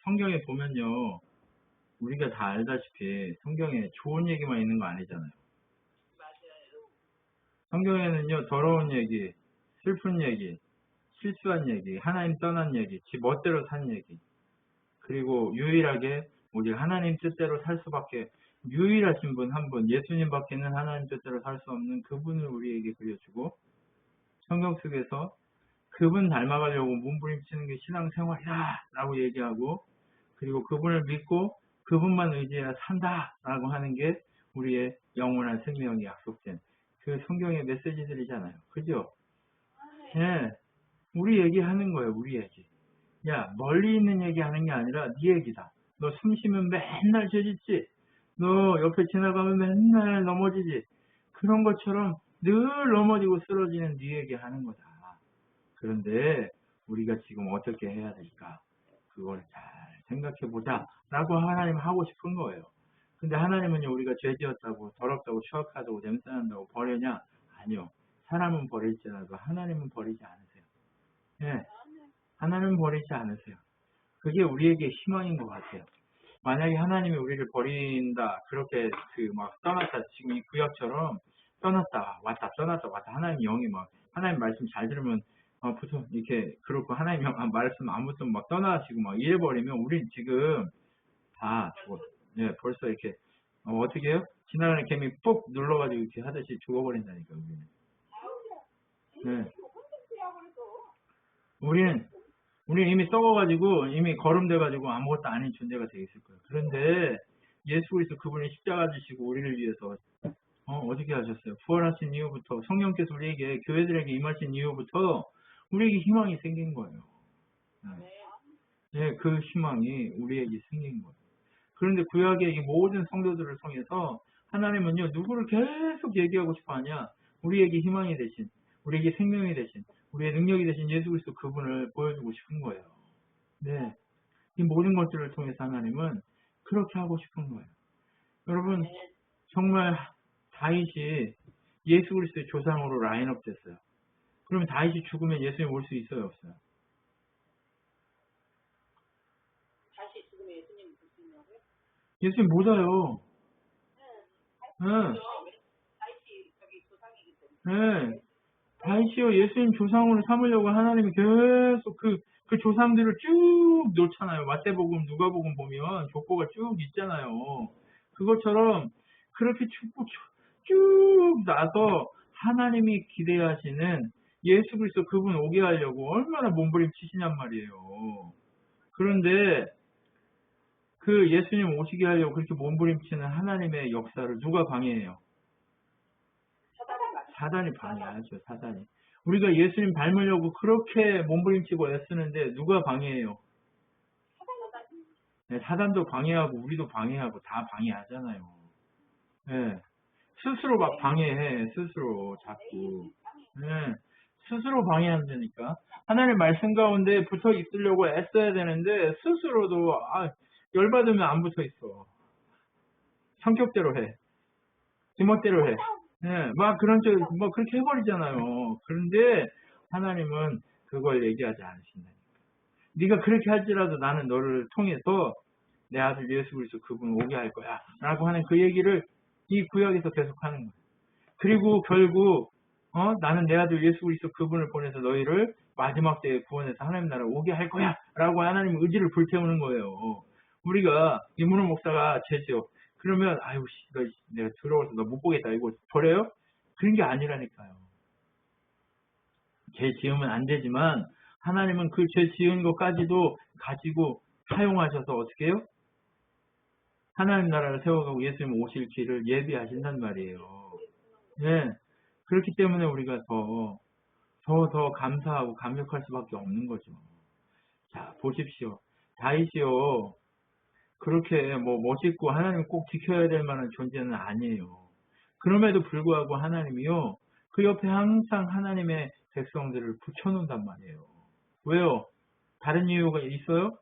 성경에 보면요. 우리가 다 알다시피 성경에 좋은 얘기만 있는 거 아니잖아요. 성경에는요. 더러운 얘기, 슬픈 얘기, 실수한 얘기, 하나님 떠난 얘기, 지 멋대로 산 얘기, 그리고 유일하게 오직 하나님 뜻대로 살 수밖에 유일하신 분 한 분, 예수님밖에는 하나님 뜻대로 살 수 없는 그분을 우리에게 그려주고 성경 속에서 그분 닮아가려고 몸부림치는 게 신앙생활이다 라고 얘기하고 그리고 그분을 믿고 그분만 의지해야 산다 라고 하는 게 우리의 영원한 생명이 약속된 그 성경의 메시지들이잖아요. 그죠? 예, 우리 얘기하는 거예요. 우리 얘기. 야, 멀리 있는 얘기하는 게 아니라 네 얘기다. 너 숨 쉬면 맨날 죄짓지. 너 옆에 지나가면 맨날 넘어지지. 그런 것처럼 늘 넘어지고 쓰러지는 네 얘기하는 거다. 그런데 우리가 지금 어떻게 해야 될까? 그걸 잘 생각해보자 라고 하나님 하고 싶은 거예요. 근데 하나님은요, 우리가 죄 지었다고 더럽다고 추악하다고 냄새난다고 버리냐? 아니요. 사람은 버릴지라도 하나님은 버리지 않으세요. 예, 하나님은 버리지 않으세요. 그게 우리에게 희망인 것 같아요. 만약에 하나님이 우리를 버린다, 그렇게 막 떠났다, 지금 이 구약처럼 떠났다, 왔다, 떠났다, 왔다, 하나님 영이 막, 하나님 말씀 잘 들으면, 보통 이렇게, 그렇고 하나님 말씀 안 붙으면 막 떠나시고 막 이래버리면 우린 지금 다 죽어. 예, 벌써 이렇게, 어떻게 해요? 지나가는 개미 푹 눌러가지고 이렇게 하듯이 죽어버린다니까, 우리는. 예. 우리는 이미 썩어가지고 이미 거름돼가지고 아무것도 아닌 존재가 되어 있을 거예요. 그런데 예수 그리스도 그분이 십자가 지시고 우리를 위해서 어떻게 하셨어요? 부활하신 이후부터 성령께서 우리에게 교회들에게 임하신 이후부터 우리에게 희망이 생긴 거예요. 네, 그 희망이 우리에게 생긴 거예요. 그런데 구약의 이 모든 성도들을 통해서 하나님은요 누구를 계속 얘기하고 싶어 하냐? 우리에게 희망이 되신, 우리에게 생명이 되신, 우리의 능력이 되신 예수 그리스도 그분을 보여주고 싶은 거예요. 네, 이 모든 것들을 통해서 하나님은 그렇게 하고 싶은 거예요. 여러분 정말 다윗이 예수 그리스도의 조상으로 라인업 됐어요. 그러면 다윗이 죽으면 예수님 올 수 있어요, 없어요? 다시 죽으면 예수님 볼 수 있냐고요? 예수님 못 와요. 네. 다윗이 저기 조상이기 때문에. 네. 다윗이요, 예수님 조상으로 삼으려고 하나님이 계속 그 조상들을 쭉 놓잖아요. 마태복음, 누가복음 보면 족보가 쭉 있잖아요. 그것처럼 그렇게 쭉 나서 하나님이 기대하시는 예수 그리스도 그분 오게 하려고 얼마나 몸부림치시냔 말이에요. 그런데 그 예수님 오시게 하려고 그렇게 몸부림치는 하나님의 역사를 누가 방해해요? 사단이 방해하죠, 사단이. 우리가 예수님 닮으려고 그렇게 몸부림치고 애쓰는데 누가 방해해요? 네, 사단도 방해하고 우리도 방해하고 다 방해하잖아요. 네, 스스로 막 방해해, 스스로 자꾸. 네, 스스로 방해한다니까. 하나님 말씀 가운데 붙어 있으려고 애써야 되는데 스스로도 열받으면 안 붙어 있어. 성격대로 해. 지멋대로 해. 네, 막 뭐 그렇게 해버리잖아요. 그런데 하나님은 그걸 얘기하지 않으신다. 네가 그렇게 할지라도 나는 너를 통해서 내 아들 예수 그리스도 그분 오게 할 거야. 라고 하는 그 얘기를 이 구약에서 계속 하는 거예요. 그리고 결국 나는 내 아들 예수 그리스도 그분을 보내서 너희를 마지막 때에 구원해서 하나님 나라 오게 할 거야. 라고 하나님 의지를 불태우는 거예요. 우리가 이문호 목사가 죄지요. 그러면 아유 내가 들어와서 너 못 보겠다 이거 버려요? 그런 게 아니라니까요. 죄 지으면 안 되지만 하나님은 그 죄 지은 것까지도 가지고 사용하셔서 어떻게 해요? 하나님 나라를 세워가고 예수님 오실 길을 예비하신단 말이에요. 네. 그렇기 때문에 우리가 더 감사하고 감격할 수밖에 없는 거죠. 자, 보십시오. 다윗이요. 그렇게 뭐 멋있고 하나님 꼭 지켜야 될 만한 존재는 아니에요. 그럼에도 불구하고 하나님이요. 그 옆에 항상 하나님의 백성들을 붙여놓는단 말이에요. 왜요? 다른 이유가 있어요?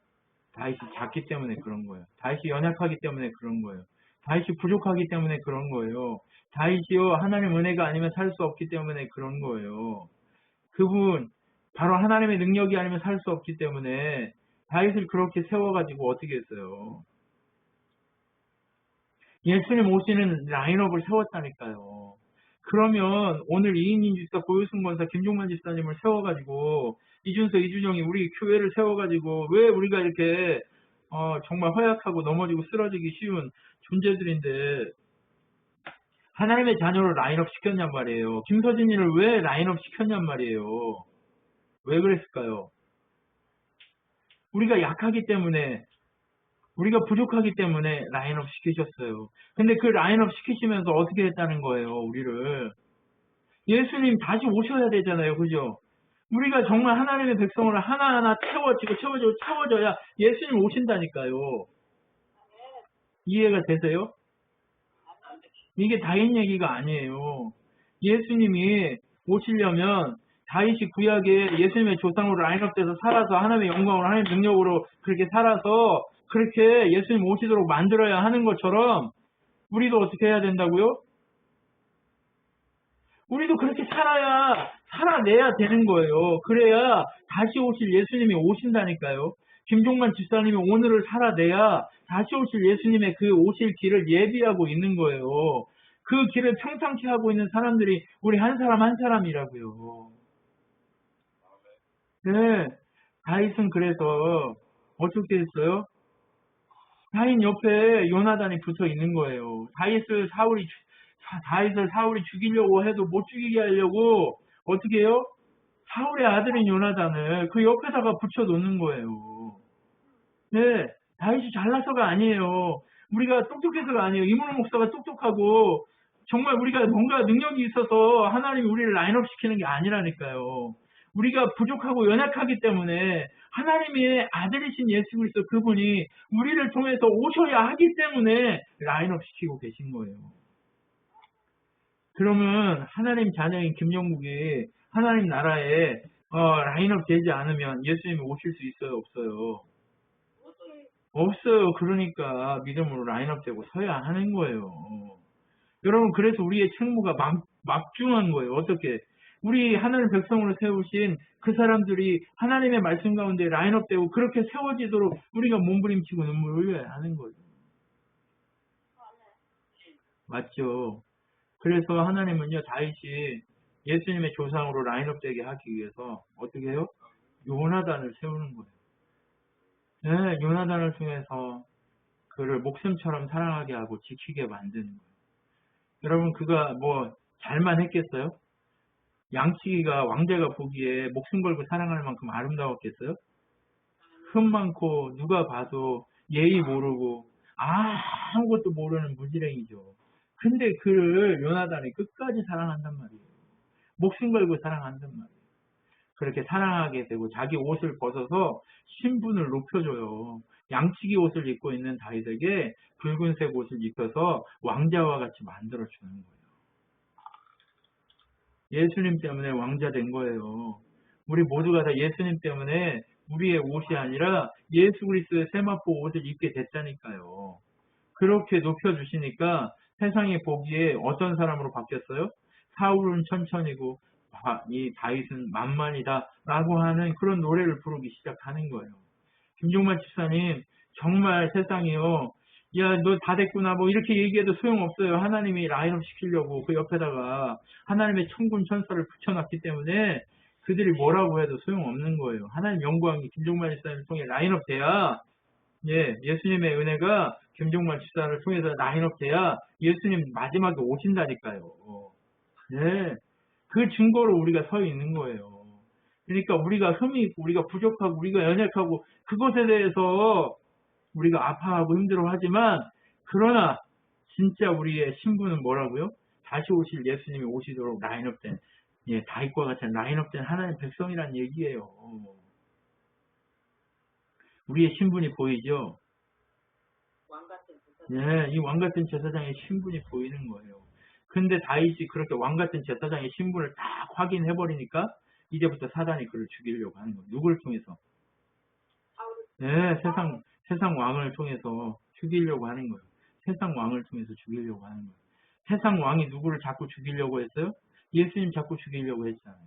다윗이 작기 때문에 그런 거예요. 다윗이 연약하기 때문에 그런 거예요. 다윗이 부족하기 때문에 그런 거예요. 다윗이요. 하나님 은혜가 아니면 살 수 없기 때문에 그런 거예요. 그분 바로 하나님의 능력이 아니면 살 수 없기 때문에 다윗을 그렇게 세워가지고 어떻게 했어요? 예수님 오시는 라인업을 세웠다니까요. 그러면 오늘 이인인 집사, 고효승 권사, 김종만 집사님을 세워가지고 이준석, 이준영이 우리 교회를 세워가지고 왜 우리가 이렇게 정말 허약하고 넘어지고 쓰러지기 쉬운 존재들인데 하나님의 자녀를 라인업 시켰냔 말이에요. 김서진이를 왜 라인업 시켰냔 말이에요. 왜 그랬을까요? 우리가 약하기 때문에, 우리가 부족하기 때문에 라인업 시키셨어요. 근데 그 라인업 시키시면서 어떻게 했다는 거예요, 우리를. 예수님 다시 오셔야 되잖아요, 그죠? 우리가 정말 하나님의 백성을 하나하나 채워줘야 예수님 오신다니까요. 이해가 되세요? 이게 다윗 얘기가 아니에요. 예수님이 오시려면 다윗이 구약에 예수님의 조상으로 라인업돼서 살아서 하나님의 영광으로 하나님의 능력으로 그렇게 살아서 그렇게 예수님 오시도록 만들어야 하는 것처럼 우리도 어떻게 해야 된다고요? 우리도 그렇게 살아내야 되는 거예요. 그래야 다시 오실 예수님이 오신다니까요. 김종만 집사님이 오늘을 살아내야 다시 오실 예수님의 그 오실 길을 예비하고 있는 거예요. 그 길을 평상시 하고 있는 사람들이 우리 한 사람 한 사람이라고요. 네, 다윗은 그래서 어떻게 했어요? 다윗 옆에 요나단이 붙어 있는 거예요. 다윗을 사울이 죽이려고 해도 못 죽이게 하려고 어떻게 해요? 사울의 아들인 요나단을 그 옆에다가 붙여 놓는 거예요. 네, 다윗이 잘나서가 아니에요. 우리가 똑똑해서가 아니에요. 이문호 목사가 똑똑하고 정말 우리가 뭔가 능력이 있어서 하나님이 우리를 라인업 시키는 게 아니라니까요. 우리가 부족하고 연약하기 때문에 하나님의 아들이신 예수 그리스도 그분이 우리를 통해서 오셔야 하기 때문에 라인업 시키고 계신 거예요. 그러면 하나님 자녀인 김영국이 하나님 나라에 라인업 되지 않으면 예수님이 오실 수 있어요, 없어요? 없어요. 그러니까 믿음으로 라인업 되고 서야 하는 거예요. 여러분, 그래서 우리의 책무가 막중한 거예요. 어떻게? 우리 하나님 백성으로 세우신 그 사람들이 하나님의 말씀 가운데 라인업 되고 그렇게 세워지도록 우리가 몸부림치고 눈물 흘려야 하는 거죠. 맞죠? 그래서 하나님은요, 다윗이 예수님의 조상으로 라인업 되게 하기 위해서 어떻게 해요? 요나단을 세우는 거예요. 네, 요나단을 통해서 그를 목숨처럼 사랑하게 하고 지키게 만드는 거예요. 여러분, 그가 뭐 잘만 했겠어요? 양치기가 왕자가 보기에 목숨 걸고 사랑할 만큼 아름다웠겠어요? 흠 많고 누가 봐도 예의 모르고 아무것도 모르는 무지랭이죠. 근데 그를 요나단이 끝까지 사랑한단 말이에요. 목숨 걸고 사랑한단 말이에요. 그렇게 사랑하게 되고 자기 옷을 벗어서 신분을 높여줘요. 양치기 옷을 입고 있는 다윗에게 붉은색 옷을 입혀서 왕자와 같이 만들어주는 거예요. 예수님 때문에 왕자 된 거예요. 우리 모두가 다 예수님 때문에 우리의 옷이 아니라 예수 그리스도의 세마포 옷을 입게 됐다니까요. 그렇게 높여주시니까 세상이 보기에 어떤 사람으로 바뀌었어요? 사울은 천천히고 이 다윗은 만만이다 라고 하는 그런 노래를 부르기 시작하는 거예요. 김종만 집사님, 정말 세상이요, 야 너 다 됐구나 뭐 이렇게 얘기해도 소용없어요. 하나님이 라인업 시키려고 그 옆에다가 하나님의 천군 천사를 붙여놨기 때문에 그들이 뭐라고 해도 소용없는 거예요. 하나님 영광이 김종만 집사님을 통해 라인업 돼야 예수님의 은혜가 김종만 집사를 통해서 라인업 돼야 예수님 마지막에 오신다니까요. 네, 그 증거로 우리가 서 있는 거예요. 그러니까 우리가 흠이 있고 우리가 부족하고 우리가 연약하고 그것에 대해서 우리가 아파하고 힘들어하지만 그러나 진짜 우리의 신분은 뭐라고요? 다시 오실 예수님이 오시도록 라인업된 다윗과 같은 라인업된 하나님의 백성이란 얘기예요. 우리의 신분이 보이죠? 이 왕같은 제사장의 신분이 보이는 거예요. 근데 다윗이 그렇게 왕같은 제사장의 신분을 딱 확인해버리니까 이제부터 사단이 그를 죽이려고 하는 거예요. 누구를 통해서? 세상 왕을 통해서 죽이려고 하는 거예요. 세상 왕을 통해서 죽이려고 하는 거예요. 세상 왕이 누구를 자꾸 죽이려고 했어요? 예수님 자꾸 죽이려고 했잖아요.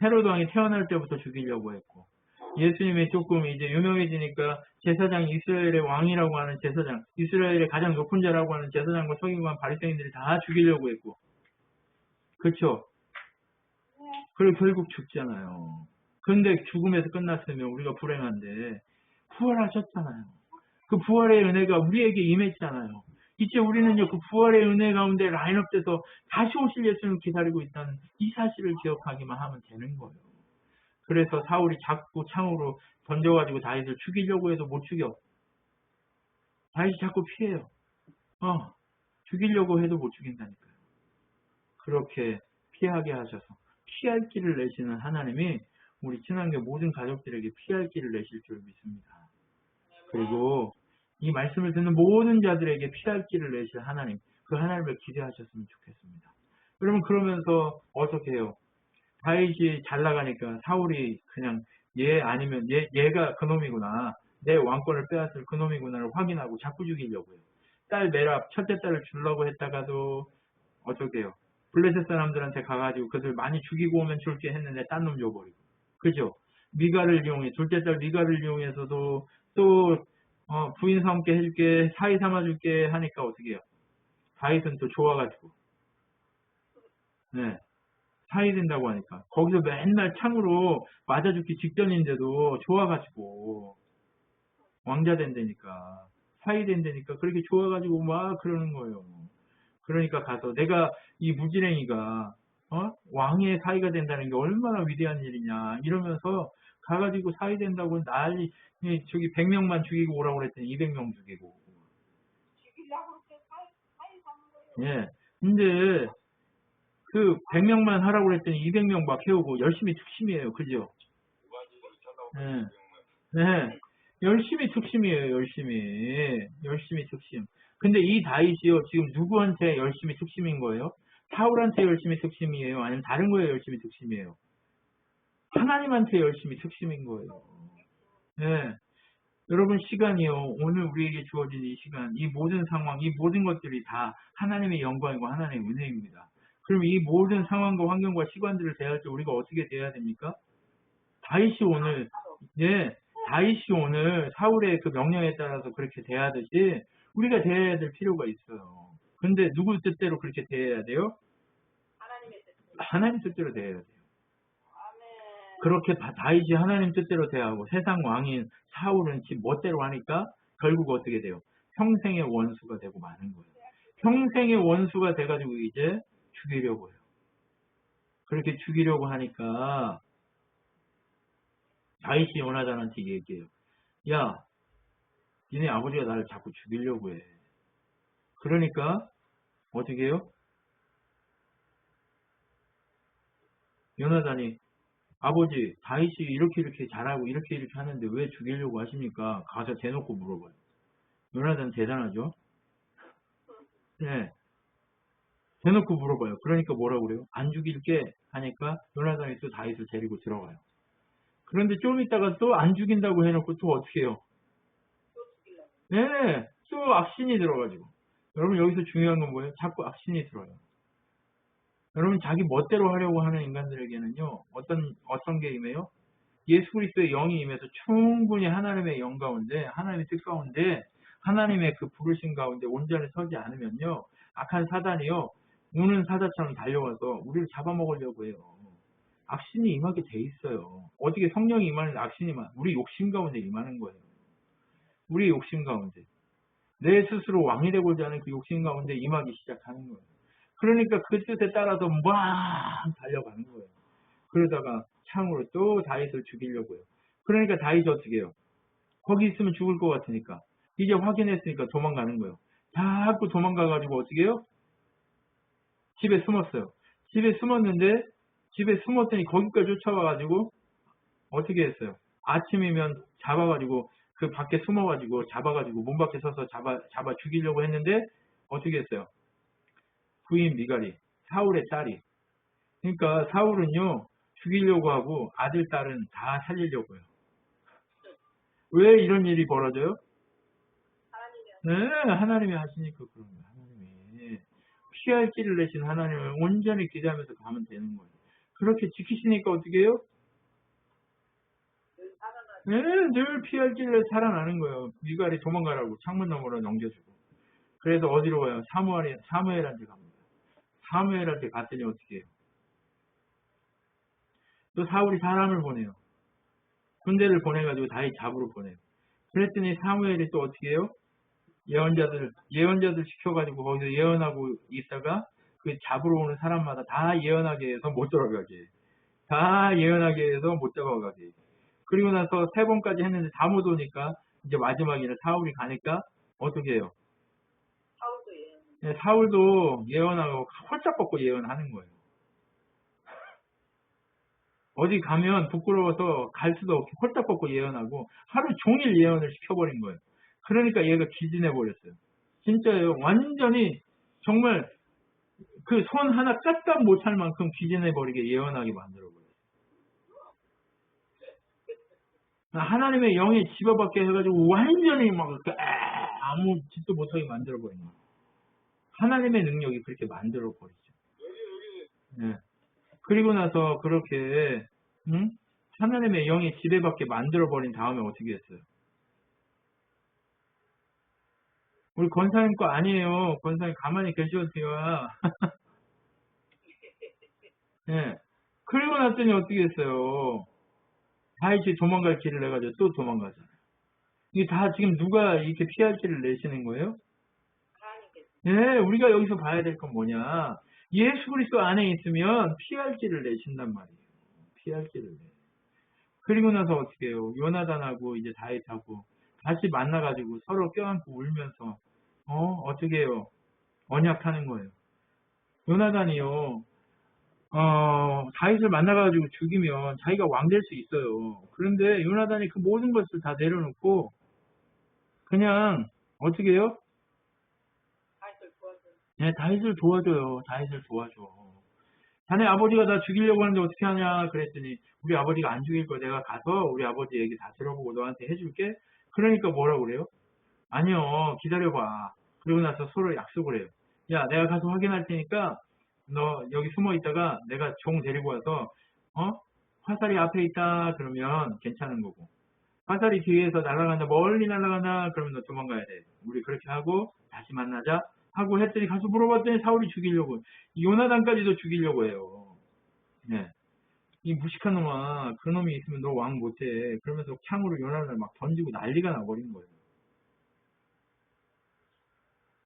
헤로드 왕이 태어날 때부터 죽이려고 했고 예수님이 조금 이제 유명해지니까 제사장 이스라엘의 왕이라고 하는 제사장, 이스라엘의 가장 높은 자라고 하는 제사장과 서기관 바리새인들이 다 죽이려고 했고, 그렇죠? 그리고 결국 죽잖아요. 그런데 죽음에서 끝났으면 우리가 불행한데 부활하셨잖아요. 그 부활의 은혜가 우리에게 임했잖아요. 이제 우리는요, 그 부활의 은혜 가운데 라인업돼서 다시 오실 예수님을 기다리고 있다는 이 사실을 기억하기만 하면 되는 거예요. 그래서 사울이 자꾸 창으로 던져가지고 다윗을 죽이려고 해도 못 죽여. 다윗이 자꾸 피해요. 죽이려고 해도 못 죽인다니까요. 그렇게 피하게 하셔서 피할 길을 내시는 하나님이 우리 친환경 모든 가족들에게 피할 길을 내실 줄 믿습니다. 그리고 이 말씀을 듣는 모든 자들에게 피할 길을 내실 하나님, 그 하나님을 기대하셨으면 좋겠습니다. 여러분, 그러면서 어떻게 해요? 다윗이 잘 나가니까 사울이 그냥 얘 아니면 얘가 그놈이구나, 내 왕권을 빼앗을 그놈이구나를 확인하고 자꾸 죽이려고 해요. 딸 메랍, 첫째 딸을 주려고 했다가도 어떻게 해요? 블레셋 사람들한테 가가지고 그들 많이 죽이고 오면 줄게 했는데 딴 놈 줘버리고. 그죠? 미가를 이용해, 둘째 딸 미가를 이용해서도 또 부인 삼게 해줄게, 사이 삼아줄게 하니까 어떻게 해요? 다윗은 또 좋아가지고, 네, 사이 된다고 하니까 거기서 맨날 창으로 맞아 죽기 직전인데도 좋아가지고 왕자 된다니까, 사이 된다니까 그렇게 좋아가지고 막 그러는 거예요. 그러니까 가서 내가 이 무지랭이가 왕의 사이가 된다는 게 얼마나 위대한 일이냐 이러면서 가가지고 사이 된다고 난리, 저기 100명만 죽이고 오라고 그랬더니 200명 죽이고. 죽이려고 그렇게 사이 사는 거예요. 예. 근데 그 100명만 하라고 그랬더니 200명 막 해오고 열심히 특심이에요. 그죠? 예. 네. 열심히 특심이에요. 열심히 특심. 근데 이 다윗이요, 지금 누구한테 열심히 특심인 거예요? 사울한테 열심히 특심이에요? 아니면 다른 거에 열심히 특심이에요? 하나님한테 열심히 특심인 거예요. 네. 여러분, 시간이요, 오늘 우리에게 주어진 이 시간, 이 모든 상황, 이 모든 것들이 다 하나님의 영광이고 하나님의 은혜입니다. 그럼 이 모든 상황과 환경과 시간들을 대할 때 우리가 어떻게 대해야 됩니까? 다윗이 오늘, 예, 다윗이 오늘 사울의 그 명령에 따라서 그렇게 대하듯이 우리가 대해야 될 필요가 있어요. 근데 누구 뜻대로 그렇게 대해야 돼요? 하나님의 뜻. 하나님 뜻대로 대해야 돼요. 아멘. 그렇게 다윗이 하나님 뜻대로 대하고 세상 왕인 사울은 지 멋대로 하니까 결국 어떻게 돼요? 평생의 원수가 되고 마는 거예요. 평생의 원수가 돼가지고 이제 죽이려고 해요. 그렇게 죽이려고 하니까 다윗이 요나단한테 얘기해요. 야, 니네 아버지가 나를 자꾸 죽이려고 해. 그러니까 어떻게 해요? 요나단이, 아버지, 다윗이 이렇게 잘하고 이렇게 하는데 왜 죽이려고 하십니까? 가서 대놓고 물어봐요. 요나단 대단하죠? 네. 대놓고 물어봐요. 그러니까 뭐라고 그래요? 안 죽일게 하니까 요나단이 또 다윗을 데리고 들어가요. 그런데 좀 있다가 또 안 죽인다고 해놓고 또 어떻게 해요? 또 죽이려고. 네, 또 악신이 들어가지고. 여러분, 여기서 중요한 건 뭐예요? 자꾸 악신이 들어요. 여러분, 자기 멋대로 하려고 하는 인간들에게는요, 어떤 게 임해요? 예수 그리스도의 영이 임해서 충분히 하나님의 영 가운데, 하나님의 뜻 가운데, 하나님의 그 부르심 가운데 온전히 서지 않으면요, 악한 사단이요, 우는 사자처럼 달려와서 우리를 잡아먹으려고 해요. 악신이 임하게 돼 있어요. 어떻게 성령이 임하는 악신이 우리 욕심 가운데 임하는 거예요. 우리 욕심 가운데. 내 스스로 왕이 되고자 하는 그 욕심 가운데 임하기 시작하는 거예요. 그러니까 그 뜻에 따라서 막 달려가는 거예요. 그러다가 창으로 또 다윗을 죽이려고 해요. 그러니까 다윗이 어떻게 해요? 거기 있으면 죽을 것 같으니까. 이제 확인했으니까 도망가는 거예요. 자꾸 도망가가지고 어떻게 해요? 집에 숨었어요. 집에 숨었는데, 집에 숨었더니 거기까지 쫓아와가지고 어떻게 했어요? 아침이면 잡아가지고 그 밖에 숨어가지고 잡아가지고 문 밖에 서서 잡아 죽이려고 했는데 어떻게 했어요? 부인 미갈이, 사울의 딸이. 그러니까 사울은요, 죽이려고 하고 아들, 딸은 다 살리려고 해요. 왜 이런 일이 벌어져요? 네, 하나님이 하시니까 그런 거예요. 하나님이. 피할 길을 내신 하나님을 온전히 기대하면서 가면 되는 거예요. 그렇게 지키시니까 어떻게 해요? 예, 늘 피할 길을 살아나는 거예요. 미갈이 도망가라고 창문 너머로 넘겨주고. 그래서 어디로 가요? 사무엘한테 갑니다. 사무엘한테 갔더니 어떻게 해요? 또 사울이 사람을 보내요. 군대를 보내가지고 다윗 잡으러 보내요. 그랬더니 사무엘이 또 어떻게 해요? 예언자들 시켜가지고 거기서 예언하고 있다가 그 잡으러 오는 사람마다 다 예언하게 해서 못 돌아가게 해요. 다 예언하게 해서 못 잡아가게 해요. 그리고 나서 3번까지 했는데 다 못 오니까 이제 마지막에는 사울이 가니까 어떻게 해요? 사울도 예언. 네, 사울도 예언하고 홀짝 벗고 예언하는 거예요. 어디 가면 부끄러워서 갈 수도 없고 홀딱 벗고 예언하고 하루 종일 예언을 시켜버린 거예요. 그러니까 얘가 기진해버렸어요. 진짜예요. 완전히 정말 그 손 하나 까딱 못할 만큼 기진해버리게 예언하게 만들어버렸어요. 하나님의 영에 집어받게 해가지고 완전히 막 아무 짓도 못하게 만들어버린 거예요. 하나님의 능력이 그렇게 만들어버리죠. 네. 그리고 나서 그렇게 하나님의 영이 지배받게 만들어버린 다음에 어떻게 했어요? 우리 권사님 거 아니에요. 권사님 가만히 계셔도요. 네. 그리고 났더니 어떻게 했어요? 다윗이 도망갈 길을 내가지고 또 도망가잖아요. 이게 다 지금 누가 이렇게 피할 길을 내시는 거예요? 네, 우리가 여기서 봐야 될 건 뭐냐? 예수 그리스도 안에 있으면 피할 길을 내신단 말이에요. 피할 길을 내. 그리고 나서 어떻게 해요? 요나단하고 이제 다윗하고 다시 만나가지고 서로 껴안고 울면서 어떻게 해요? 언약하는 거예요. 요나단이요. 다윗을 만나가지고 죽이면 자기가 왕 될 수 있어요. 그런데 요나단이 그 모든 것을 다 내려놓고 그냥 어떻게 해요? 네, 다윗을 도와줘요. 다윗을 도와줘. 자네 아버지가 나 죽이려고 하는데 어떻게 하냐 그랬더니 우리 아버지가 안 죽일 거 내가 가서 우리 아버지 얘기 다 들어보고 너한테 해줄게. 그러니까 뭐라고 그래요? 아니요, 기다려봐. 그러고 나서 서로 약속을 해요. 야, 내가 가서 확인할 테니까 너 여기 숨어 있다가 내가 종 데리고 와서 화살이 앞에 있다 그러면 괜찮은 거고, 화살이 뒤에서 날아간다, 멀리 날아간다 그러면 너 도망가야 돼. 우리 그렇게 하고 다시 만나자 하고 했더니 가서 물어봤더니 사울이 죽이려고, 요나단까지도 죽이려고 해요. 네. 이 무식한 놈아, 그 놈이 있으면 너 왕 못해. 그러면서 창으로 요나단을 막 던지고 난리가 나버린 거예요.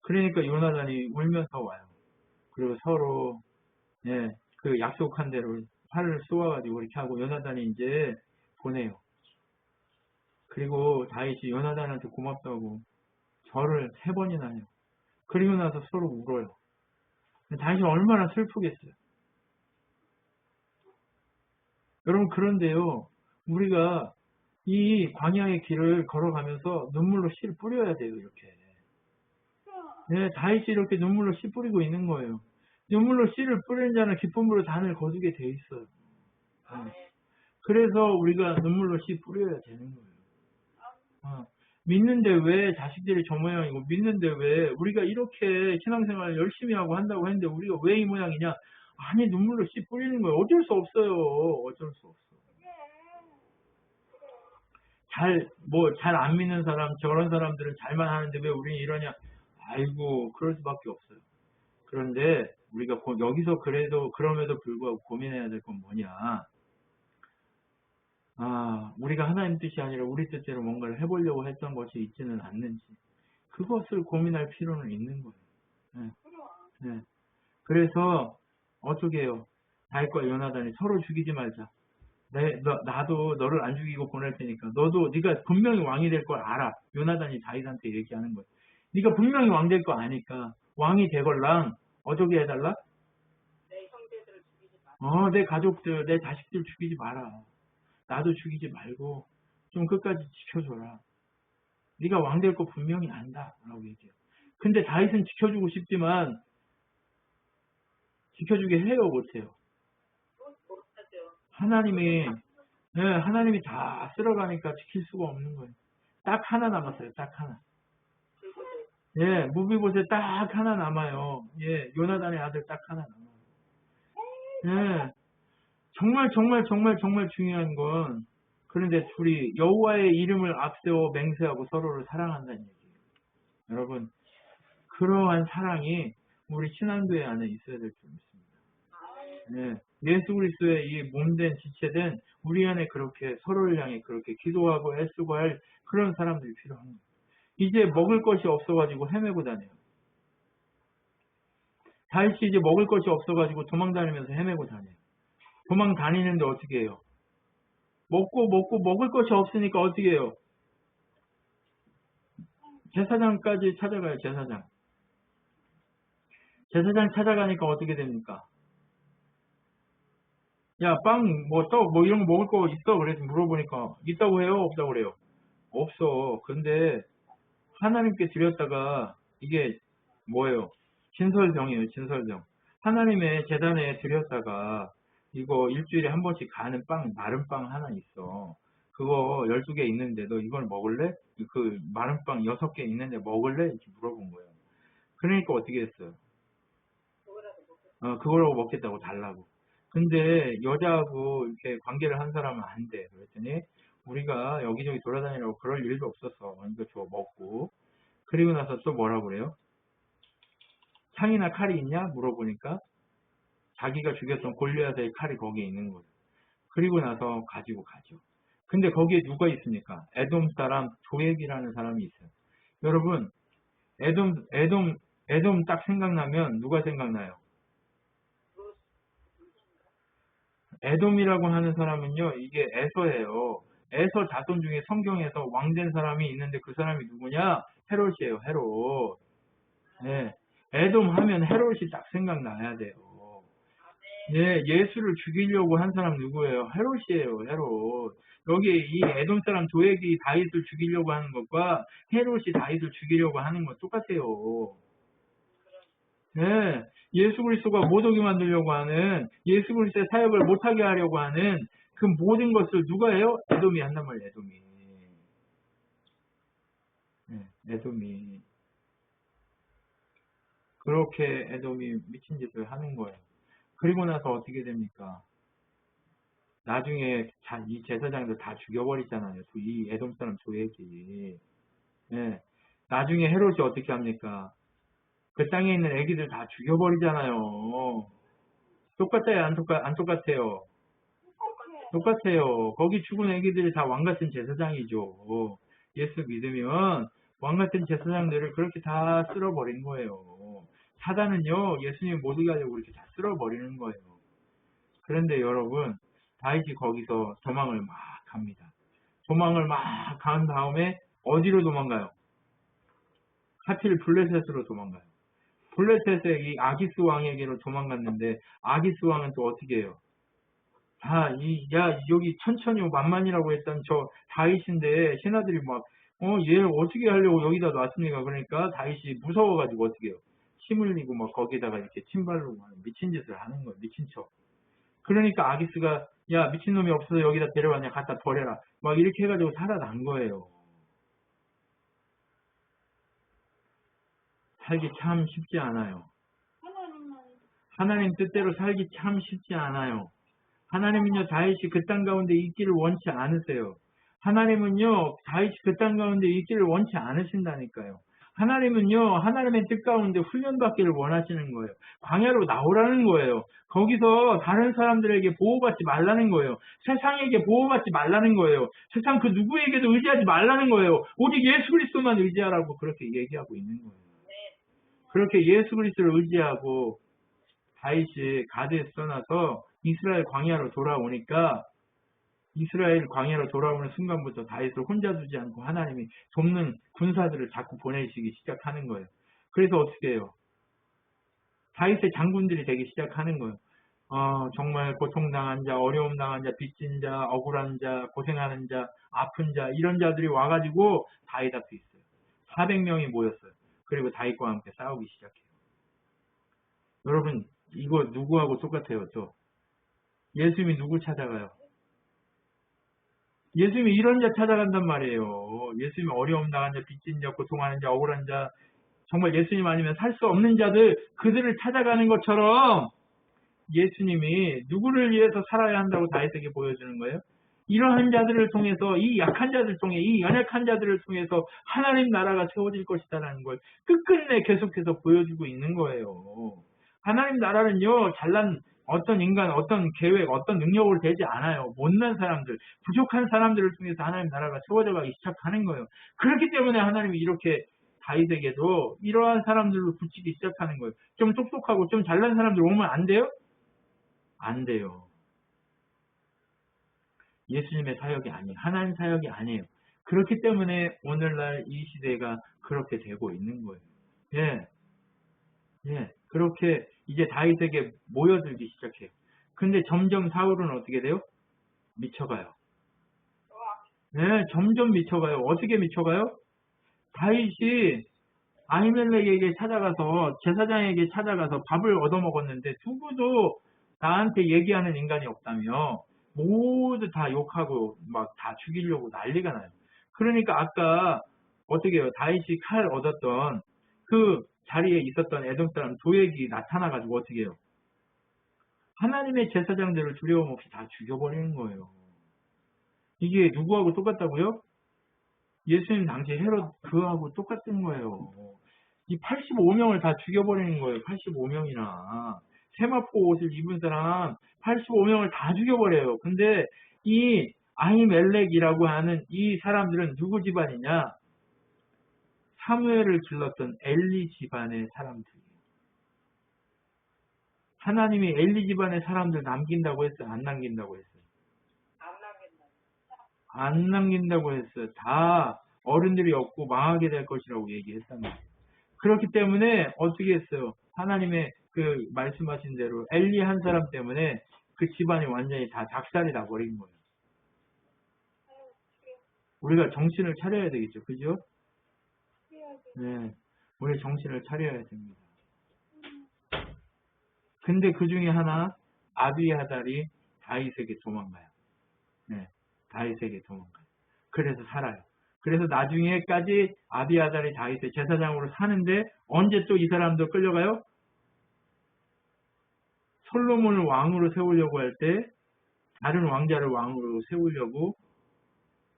그러니까 요나단이 울면서 와요. 그리고 서로 그 약속한 대로 활을 쏘아가지고 이렇게 하고 요나단이 이제 보내요. 그리고 다윗이 요나단한테 고맙다고 절을 3번이나 해요. 그리고 나서 서로 울어요. 다윗이 얼마나 슬프겠어요. 여러분, 그런데요, 우리가 이 광야의 길을 걸어가면서 눈물로 씨를 뿌려야 돼요. 이렇게. 네, 다윗이 이렇게 눈물로 씨 뿌리고 있는 거예요. 눈물로 씨를 뿌리는 자는 기쁨으로 단을 거두게 돼 있어요. 네. 그래서 우리가 눈물로 씨 뿌려야 되는 거예요. 믿는데 왜 자식들이 저 모양이고, 믿는데 왜 우리가 이렇게 신앙생활을 열심히 하고 한다고 했는데 우리가 왜 이 모양이냐? 아니, 눈물로 씨 뿌리는 거예요. 어쩔 수 없어요. 어쩔 수 없어. 잘 안 믿는 사람, 저런 사람들은 잘만 하는데 왜 우리는 이러냐? 아이고, 그럴 수밖에 없어요. 그런데 우리가 여기서 그럼에도 불구하고 고민해야 될 건 뭐냐? 우리가 하나님 뜻이 아니라 우리 뜻대로 뭔가를 해보려고 했던 것이 있지는 않는지, 그것을 고민할 필요는 있는 거예요. 네. 네. 그래서 어떻게 해요? 다윗과 요나단이 서로 죽이지 말자. 나도 너를 안 죽이고 보낼 테니까 네가 분명히 왕이 될 걸 알아. 요나단이 다윗한테 얘기하는 거예요. 네가 분명히 왕 될 거 아니까 왕이 되걸랑 어떻게 해달라? 내 형제들을 죽이지 마라. 내 가족들, 내 자식들 죽이지 마라. 나도 죽이지 말고 좀 끝까지 지켜줘라. 네가 왕 될 거 분명히 안다 라고 얘기해요. 근데 다윗은 지켜주고 싶지만 지켜주게 해요, 못해요? 하나님이 다 쓸어가니까 지킬 수가 없는 거예요. 딱 하나 남았어요. 딱 하나. 무비보셋 딱 하나 남아요. 요나단의 아들 딱 하나 남아요. 정말 중요한 건 그런데 둘이 여호와의 이름을 앞세워 맹세하고 서로를 사랑한다는 얘기예요. 여러분, 그러한 사랑이 우리 신앙교회 안에 있어야 될 줄 믿습니다. 네, 예수 그리스도의 이 몸된 지체된 우리 안에 그렇게 서로를 향해 그렇게 기도하고 애쓰고 할 그런 사람들이 필요합니다. 이제 먹을 것이 없어가지고 헤매고 다녀요. 다윗이 이제 먹을 것이 없어가지고 도망 다니면서 헤매고 다녀요. 도망 다니는데 어떻게 해요? 먹고 먹을 것이 없으니까 어떻게 해요? 제사장까지 찾아가요. 제사장 찾아가니까 어떻게 됩니까? 야, 빵, 뭐, 떡, 뭐, 이런 거 먹을 거 있어? 그래서 물어보니까, 있다고 해요? 없다고 그래요? 없어. 근데, 하나님께 드렸다가, 이게, 뭐예요? 진설병이에요, 진설병. 하나님의 재단에 드렸다가, 이거 일주일에 한 번씩 가는 빵, 마른 빵 하나 있어. 그거 12개 있는데, 너 이걸 먹을래? 그, 마른 빵 6개 있는데 먹을래? 이렇게 물어본 거예요. 그러니까 어떻게 했어요? 그거라고 먹겠다고 달라고. 근데 여자하고 이렇게 관계를 한 사람은 안 돼. 그랬더니 우리가 여기저기 돌아다니라고 그럴 일도 없었어. 이거 줘 먹고. 그리고 나서 또 뭐라고 그래요? 창이나 칼이 있냐? 물어보니까 자기가 죽였던 골리앗의 칼이 거기에 있는 거죠. 그리고 나서 가지고 가죠. 근데 거기에 누가 있습니까? 에돔 사람 도액이라는 사람이 있어요. 여러분, 에돔 딱 생각나면 누가 생각나요? 에돔이라고 하는 사람은요, 이게 에서예요. 에서 자손 중에 성경에서 왕된 사람이 있는데 그 사람이 누구냐? 헤롯이에요, 헤롯. 네. 에돔 하면 헤롯이 딱 생각나야 돼요. 예, 예수를 죽이려고 한 사람 누구예요? 헤롯이에요, 헤롯. 여기 이 에돔 사람 도액이 다윗을 죽이려고 하는 것과 헤롯이 다윗을 죽이려고 하는 건 똑같아요. 네, 예수 그리스도가 못 오게 만들려고 하는, 예수 그리스도의 사역을 못하게 하려고 하는 그 모든 것을 누가 해요? 에돔이 한단 말이에요, 에돔이. 네, 에돔이. 그렇게 에돔이 미친 짓을 하는 거예요. 그리고 나서 어떻게 됩니까? 나중에 이 제사장들 다 죽여버리잖아요. 이 에돔 사람 조액이. 네. 나중에 헤롯이 어떻게 합니까? 그 땅에 있는 애기들 다 죽여버리잖아요. 똑같아요? 안 똑같아요? 똑같아요. 거기 죽은 애기들이 다 왕같은 제사장이죠. 예수 믿으면 왕같은 제사장들을 그렇게 다 쓸어버린 거예요. 사단은요, 예수님 못 오게 하려고 그렇게 다 쓸어버리는 거예요. 그런데 여러분, 다윗이 거기서 도망을 막 갑니다. 도망을 막 간 다음에 어디로 도망가요? 하필 블레셋으로 도망가요. 블레셋의 이 아기스 왕에게로 도망갔는데 아기스 왕은 또 어떻게 해요? 여기 천천히 만만이라고 했던 저 다윗인데 신하들이 막 얘를 어떻게 하려고 여기다 놨습니까? 그러니까 다윗이 무서워가지고 어떻게 해요? 침 흘리고 막 거기다가 이렇게 침 바르고 미친 짓을 하는 거예요. 미친 척. 그러니까 아기스가 야 미친놈이 없어서 여기다 데려왔냐 갖다 버려라 막 이렇게 해가지고 살아난 거예요. 살기 참 쉽지 않아요. 하나님 뜻대로 살기 참 쉽지 않아요. 하나님은요 다윗이 그 땅 가운데 있기를 원치 않으세요. 하나님은요 다윗이 그 땅 가운데 있기를 원치 않으신다니까요. 하나님은요 하나님의 뜻 가운데 훈련받기를 원하시는 거예요. 광야로 나오라는 거예요. 거기서 다른 사람들에게 보호받지 말라는 거예요. 세상에게 보호받지 말라는 거예요. 세상 그 누구에게도 의지하지 말라는 거예요. 오직 예수 그리스도만 의지하라고 그렇게 얘기하고 있는 거예요. 그렇게 예수 그리스도를 의지하고 다윗이 가드에서 떠나서 이스라엘 광야로 돌아오니까 이스라엘 광야로 돌아오는 순간부터 다윗을 혼자 두지 않고 하나님이 돕는 군사들을 자꾸 보내시기 시작하는 거예요. 그래서 어떻게 해요? 다윗의 장군들이 되기 시작하는 거예요. 정말 고통당한 자, 어려움 당한 자, 빚진 자, 억울한 자, 고생하는 자, 아픈 자 이런 자들이 와가지고 다윗 앞에 있어요. 400명이 모였어요. 그리고 다윗과 함께 싸우기 시작해요. 여러분 이거 누구하고 똑같아요? 또 예수님이 누구 찾아가요? 예수님이 이런 자 찾아간단 말이에요. 예수님이 어려움 당한 자, 빚진 자, 고통하는 자, 억울한 자 정말 예수님 아니면 살 수 없는 자들 그들을 찾아가는 것처럼 예수님이 누구를 위해서 살아야 한다고 다윗에게 보여주는 거예요? 이러한 자들을 통해서, 이 약한 자들을 통해, 이 연약한 자들을 통해서 하나님 나라가 세워질 것이다라는 걸 끝끝내 계속해서 보여주고 있는 거예요. 하나님 나라는요, 잘난 어떤 인간, 어떤 계획, 어떤 능력으로 되지 않아요. 못난 사람들, 부족한 사람들을 통해서 하나님 나라가 세워져 가기 시작하는 거예요. 그렇기 때문에 하나님이 이렇게 다윗에게도 이러한 사람들로 붙이기 시작하는 거예요. 좀 똑똑하고 좀 잘난 사람들 오면 안 돼요? 안 돼요. 예수님의 사역이 아니에요. 하나님 사역이 아니에요. 그렇기 때문에 오늘날 이 시대가 그렇게 되고 있는 거예요. 예, 예. 그렇게 이제 다윗에게 모여들기 시작해요. 근데 점점 사울은 어떻게 돼요? 미쳐가요. 네, 점점 미쳐가요. 어떻게 미쳐가요? 다윗이 아히멜렉에게 찾아가서, 제사장에게 찾아가서 밥을 얻어먹었는데 누구도 나한테 얘기하는 인간이 없다며 모두 다 욕하고 막 다 죽이려고 난리가 나요. 그러니까 아까 어떻게 해요? 다윗이 칼 얻었던 그 자리에 있었던 에돔 사람 도액이 나타나가지고 어떻게 해요? 하나님의 제사장들을 두려움 없이 다 죽여버리는 거예요. 이게 누구하고 똑같다고요? 예수님 당시 헤롯 그하고 똑같은 거예요. 이 85명을 다 죽여버리는 거예요. 85명이나. 세마포 옷을 입은 사람 85명을 다 죽여버려요. 근데 이 아히멜렉이라고 하는 이 사람들은 누구 집안이냐? 사무엘을 길렀던 엘리 집안의 사람들이에요. 하나님이 엘리 집안의 사람들 남긴다고 했어요? 안 남긴다고 했어요? 안 남긴다고 했어요. 다 어른들이 없고 망하게 될 것이라고 얘기했단 말이에요. 그렇기 때문에 어떻게 했어요? 하나님의 그 말씀하신 대로 엘리 한 사람 때문에 그 집안이 완전히 다 작살이 나버린 거예요. 우리가 정신을 차려야 되겠죠. 그죠? 네. 우리 정신을 차려야 됩니다. 근데 그 중에 하나 아비아달이 다윗에게 도망가요. 네. 다윗에게 도망가요. 그래서 살아요. 그래서 나중에까지 아비아달이 다윗의 제사장으로 사는데 언제 또 이 사람도 끌려가요? 솔로몬을 왕으로 세우려고 할 때 다른 왕자를 왕으로 세우려고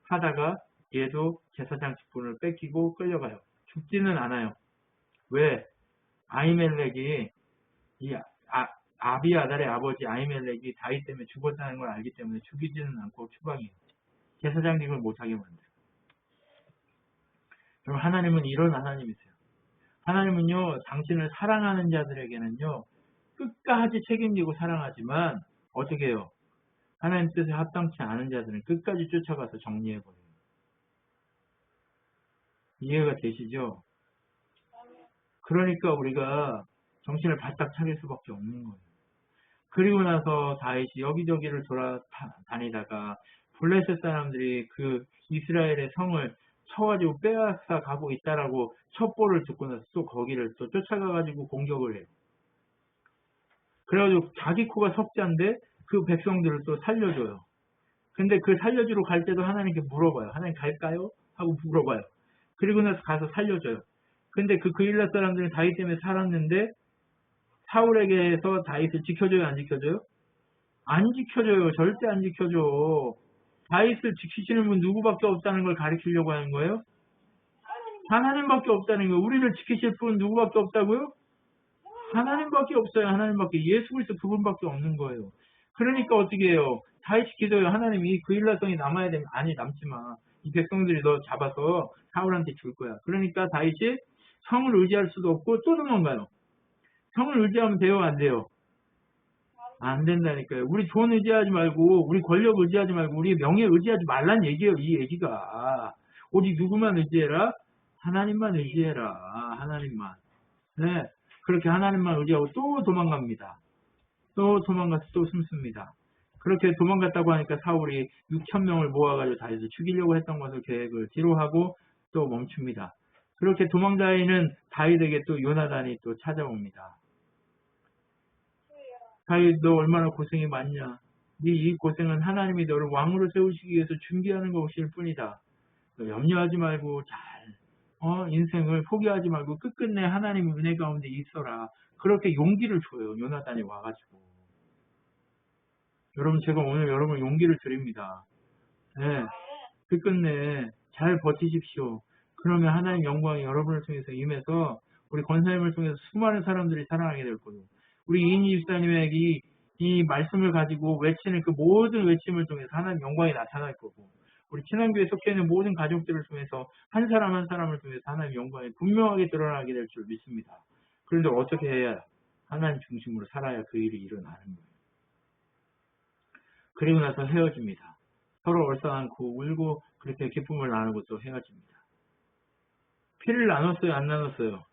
하다가 얘도 제사장 직분을 뺏기고 끌려가요. 죽지는 않아요. 왜? 아히멜렉이 이 아비아달의 아버지 아히멜렉이 다윗 때문에 죽었다는 걸 알기 때문에 죽이지는 않고 추방해요. 제사장직을 못하게 만들어요. 그럼 하나님은 이런 하나님이세요. 하나님은요, 당신을 사랑하는 자들에게는요, 끝까지 책임지고 사랑하지만 어떻게 해요? 하나님 뜻에 합당치 않은 자들은 끝까지 쫓아가서 정리해버려요. 이해가 되시죠? 그러니까 우리가 정신을 바짝 차릴 수밖에 없는 거예요. 그리고 나서 다윗이 여기저기를 돌아다니다가 블레셋 사람들이 그 이스라엘의 성을 쳐가지고 빼앗아 가고 있다라고 첩보를 듣고 나서 또 거기를 또 쫓아가가지고 공격을 해요. 그래가지고 자기 코가 석자인데 그 백성들을 또 살려줘요. 근데 그 살려주러 갈 때도 하나님께 물어봐요. 하나님 갈까요? 하고 물어봐요. 그리고 나서 가서 살려줘요. 근데 그 그일라 사람들은 다윗 때문에 살았는데 사울에게서 다윗을 지켜줘요? 안 지켜줘요? 안 지켜줘요. 절대 안 지켜줘. 다윗을 지키시는 분 누구밖에 없다는 걸 가르치려고 하는 거예요? 하나님밖에 없다는 거예요. 우리를 지키실 분 누구밖에 없다고요? 하나님밖에 없어요. 하나님밖에. 예수 그리스도 그분밖에 없는 거예요. 그러니까 어떻게 해요? 다윗이 기도해요. 하나님이 그 일라성이 남아야 되면 아니 남지 마. 이 백성들이 너 잡아서 사울한테 줄 거야. 그러니까 다윗이 성을 의지할 수도 없고 또 도망가요. 성을 의지하면 돼요? 안 돼요? 안 된다니까요. 우리 돈 의지하지 말고 우리 권력 의지하지 말고 우리 명예 의지하지 말란 얘기예요. 이 얘기가. 오직 누구만 의지해라? 하나님만 의지해라. 하나님만. 네. 그렇게 하나님만 의지하고 또 도망갑니다. 또 도망가서 또 숨습니다. 그렇게 도망갔다고 하니까 사울이 6,000명을 모아가지고 다윗을 죽이려고 했던 것을 계획을 뒤로하고 또 멈춥니다. 그렇게 도망다니는 다윗에게 또 요나단이 또 찾아옵니다. 다윗 너 얼마나 고생이 많냐. 네 이 고생은 하나님이 너를 왕으로 세우시기 위해서 준비하는 것일 뿐이다. 너 염려하지 말고 잘 인생을 포기하지 말고 끝끝내 하나님의 은혜 가운데 있어라. 그렇게 용기를 줘요. 요나단이 와가지고. 여러분 제가 오늘 여러분 용기를 드립니다. 예, 끝끝내 잘 버티십시오. 그러면 하나님 영광이 여러분을 통해서 임해서 우리 권사님을 통해서 수많은 사람들이 살아나게 될 거고, 우리 이인희 집사님의 이 말씀을 가지고 외치는 그 모든 외침을 통해서 하나님 영광이 나타날 거고, 우리 친환교에 속해 있는 모든 가족들을 통해서 한 사람 한 사람을 통해서 하나님 영광이 분명하게 드러나게 될 줄 믿습니다. 그런데 어떻게 해야 하나님 중심으로 살아야 그 일이 일어나는 거예요. 그리고 나서 헤어집니다. 서로 얼싸안고 울고 그렇게 기쁨을 나누고 또 헤어집니다. 피를 나눴어요? 안 나눴어요?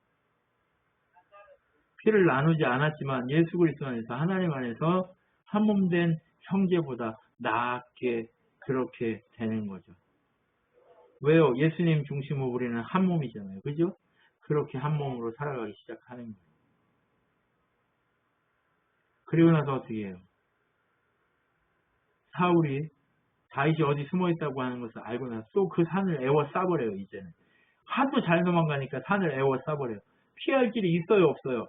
피를 나누지 않았지만 예수 그리스도 안에서 하나님 안에서 한 몸 된 형제보다 낫게 그렇게 되는 거죠. 왜요? 예수님 중심으로 우리는 한 몸이잖아요. 그죠? 그렇게 한 몸으로 살아가기 시작하는 거예요. 그리고 나서 어떻게 해요? 사울이 다윗이 어디 숨어있다고 하는 것을 알고 나서 또 그 산을 에워싸버려요. 이제는 하도 잘 도망가니까 산을 에워싸버려요. 피할 길이 있어요? 없어요?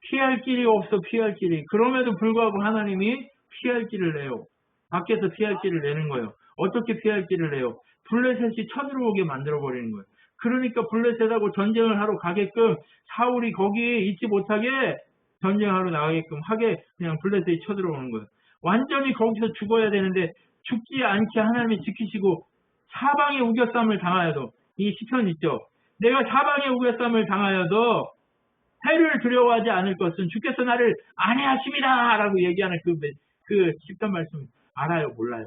피할 길이 없어. 피할 길이. 그럼에도 불구하고 하나님이 피할 길을 내요. 밖에서 피할 길을 내는 거예요. 어떻게 피할 길을 내요? 블레셋이 쳐들어오게 만들어버리는 거예요. 그러니까 블레셋하고 전쟁을 하러 가게끔 사울이 거기에 있지 못하게 전쟁하러 나가게끔 하게 그냥 블레셋이 쳐들어오는 거예요. 완전히 거기서 죽어야 되는데 죽지 않게 하나님이 지키시고 사방에 우겨쌈을 당하여도, 이 시편 있죠. 내가 사방에 우겨쌈을 당하여도 해를 두려워하지 않을 것은 주께서 나를 안해하심이다 라고 얘기하는 그 시편 말씀 알아요? 몰라요?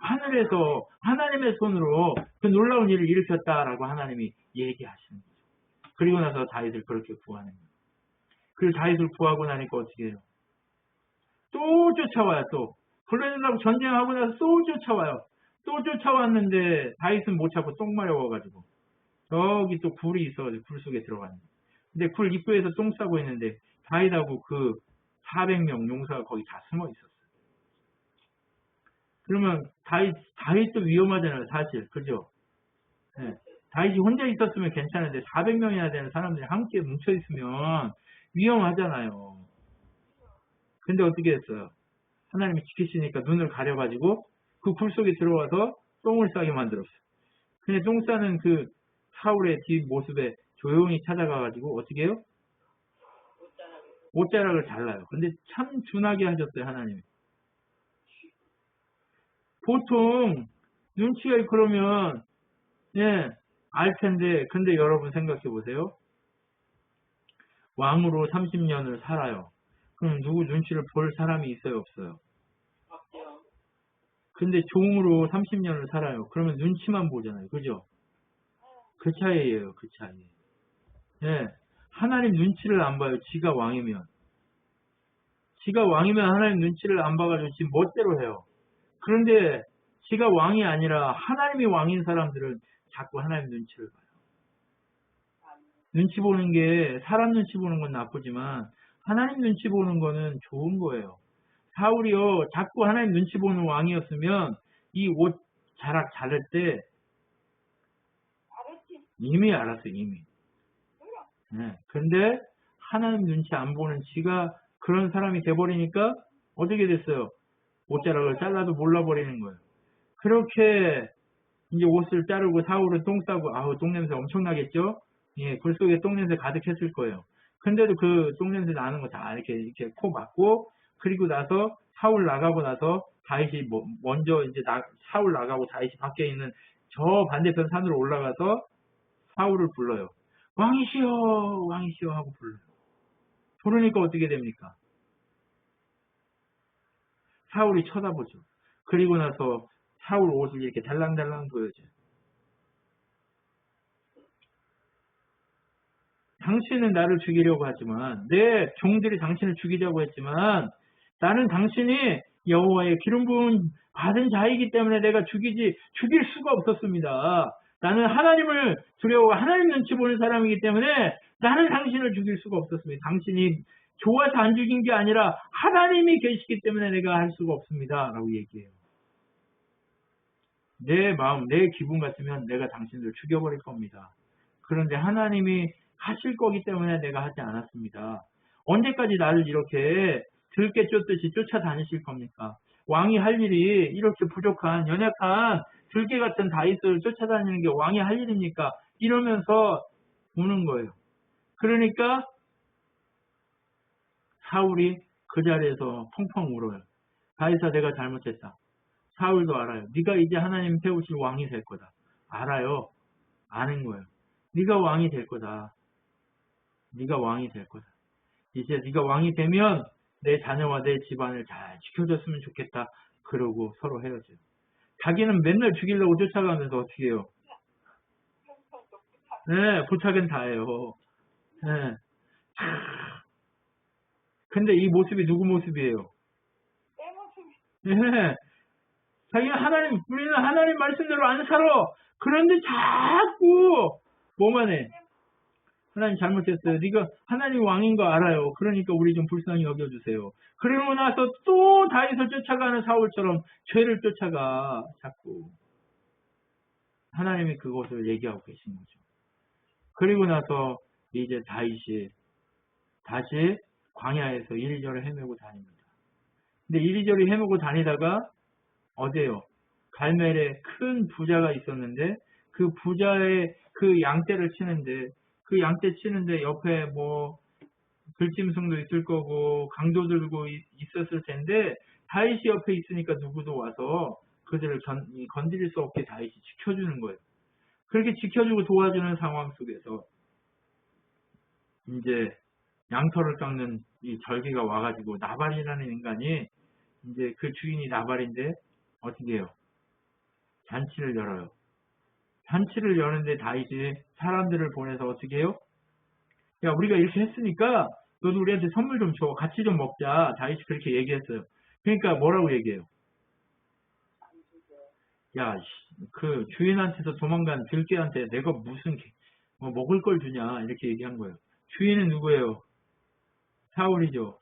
하늘에서 하나님의 손으로 그 놀라운 일을 일으켰다라고 하나님이 얘기하시는 거죠. 그리고 나서 다윗을 그렇게 구하는 거예요. 그리고 다윗을 구하고 나니까 어떻게 해요? 또 쫓아와요. 또 블레셋하고 전쟁하고 나서 또 쫓아와요. 또 쫓아왔는데 다윗은 못 찾고 똥 마려워가지고 저기 또 굴이 있어가지고 굴 속에 들어가는 거예요. 근데 굴 입구에서 똥 싸고 있는데 다윗하고 그 400명 용사가 거기 다 숨어 있었어요. 그러면 다윗도 위험하잖아요. 사실. 그죠? 네. 다윗이 혼자 있었으면 괜찮은데 400명이나 되는 사람들이 함께 뭉쳐있으면 위험하잖아요. 근데 어떻게 했어요? 하나님이 지키시니까 눈을 가려가지고 그 굴 속에 들어와서 똥을 싸게 만들었어요. 근데 똥 싸는 그 사울의 뒷모습에 조용히 찾아가가지고 어떻게 해요? 옷자락을 잘라요. 근데 참 둔하게 하셨어요. 하나님이. 보통 눈치가 그러면 알 텐데, 근데 여러분 생각해 보세요. 왕으로 30년을 살아요. 그럼 누구 눈치를 볼 사람이 있어요? 없어요? 근데 종으로 30년을 살아요. 그러면 눈치만 보잖아요. 그죠? 그 차이예요. 그 차이. 하나님 눈치를 안 봐요. 지가 왕이면. 지가 왕이면 하나님 눈치를 안 봐가지고 지 멋대로 해요. 그런데 지가 왕이 아니라 하나님이 왕인 사람들은 자꾸 하나님 눈치를 봐요. 눈치 보는 게, 사람 눈치 보는 건 나쁘지만 하나님 눈치 보는 거는 좋은 거예요. 사울이요, 자꾸 하나님 눈치 보는 왕이었으면 이 옷 자락 자를 때 이미 알았어요. 이미. 근데 하나님 눈치 안 보는 지가 그런 사람이 돼버리니까 어떻게 됐어요? 옷자락을 잘라도 몰라버리는 거예요. 그렇게 이제 옷을 자르고 사울은 똥 싸고, 아우, 똥냄새 엄청나겠죠? 예, 굴 속에 똥냄새 가득했을 거예요. 근데도 그 똥냄새 나는 거 다 이렇게 코 막고, 그리고 나서 사울 나가고 나서 다윗이 먼저 이제 사울 나가고 다윗이 밖에 있는 저 반대편 산으로 올라가서 사울을 불러요. 왕이시여, 왕이시여 하고 불러요. 부르니까 어떻게 됩니까? 사울이 쳐다보죠. 그리고 나서 사울 옷을 이렇게 달랑달랑 보여줘요. 당신은 나를 죽이려고 하지만, 내 종들이 당신을 죽이려고 했지만, 나는 당신이 여호와의 기름 부은 받은 자이기 때문에 내가 죽일 수가 없었습니다. 나는 하나님을 두려워하고 하나님 눈치 보는 사람이기 때문에 나는 당신을 죽일 수가 없었습니다. 당신이 좋아서 안 죽인 게 아니라 하나님이 계시기 때문에 내가 할 수가 없습니다. 라고 얘기해요. 내 마음, 내 기분 같으면 내가 당신을 죽여버릴 겁니다. 그런데 하나님이 하실 거기 때문에 내가 하지 않았습니다. 언제까지 나를 이렇게 들깨 쫓듯이 쫓아다니실 겁니까? 왕이 할 일이 이렇게 부족한 연약한 들개 같은 다윗을 쫓아다니는 게 왕이 할 일입니까? 이러면서 우는 거예요. 그러니까 사울이 그 자리에서 펑펑 울어요. 다윗아, 내가 잘못했다. 사울도 알아요. 네가 이제 하나님 세우실 왕이 될 거다. 알아요. 아는 거예요. 네가 왕이 될 거다. 네가 왕이 될 거다. 이제 네가 왕이 되면 내 자녀와 내 집안을 잘 지켜줬으면 좋겠다. 그러고 서로 헤어져요. 자기는 맨날 죽이려고 쫓아가면서 어떻게 해요? 네, 부탁은 다 해요. 네. 근데 이 모습이 누구 모습이에요? 네. 자기는 우리는 하나님 말씀대로 안 살아. 그런데 자꾸 뭐만 해? 하나님 잘못했어요. 네가 하나님 왕인 거 알아요. 그러니까 우리 좀 불쌍히 여겨주세요. 그러고 나서 또 다윗을 쫓아가는 사울처럼 죄를 쫓아가 자꾸. 하나님이 그것을 얘기하고 계신 거죠. 그리고 나서 이제 다윗이 다시 광야에서 이리저리 헤매고 다닙니다. 근데 이리저리 헤매고 다니다가 어제요. 갈멜에 큰 부자가 있었는데 그 부자의 그 양떼를 치는데 그 양떼 치는데 옆에 뭐 들짐승도 있을 거고 강도들도 있었을 텐데 다윗이 옆에 있으니까 누구도 와서 그들을 건드릴 수 없게 다윗이 지켜주는 거예요. 그렇게 지켜주고 도와주는 상황 속에서 이제 양털을 깎는 이 절기가 와가지고 나발이라는 인간이 이제 그 주인이 나발인데 어떻게 해요? 잔치를 열어요. 잔치를 여는데 다윗이 사람들을 보내서 어떻게 해요? 야, 우리가 이렇게 했으니까 너도 우리한테 선물 좀 줘. 같이 좀 먹자. 다윗이 그렇게 얘기했어요. 그러니까 뭐라고 얘기해요? 야, 그 주인한테서 도망간 들깨한테 내가 무슨 뭐 먹을 걸 주냐 이렇게 얘기한 거예요. 주인은 누구예요? 사울이죠.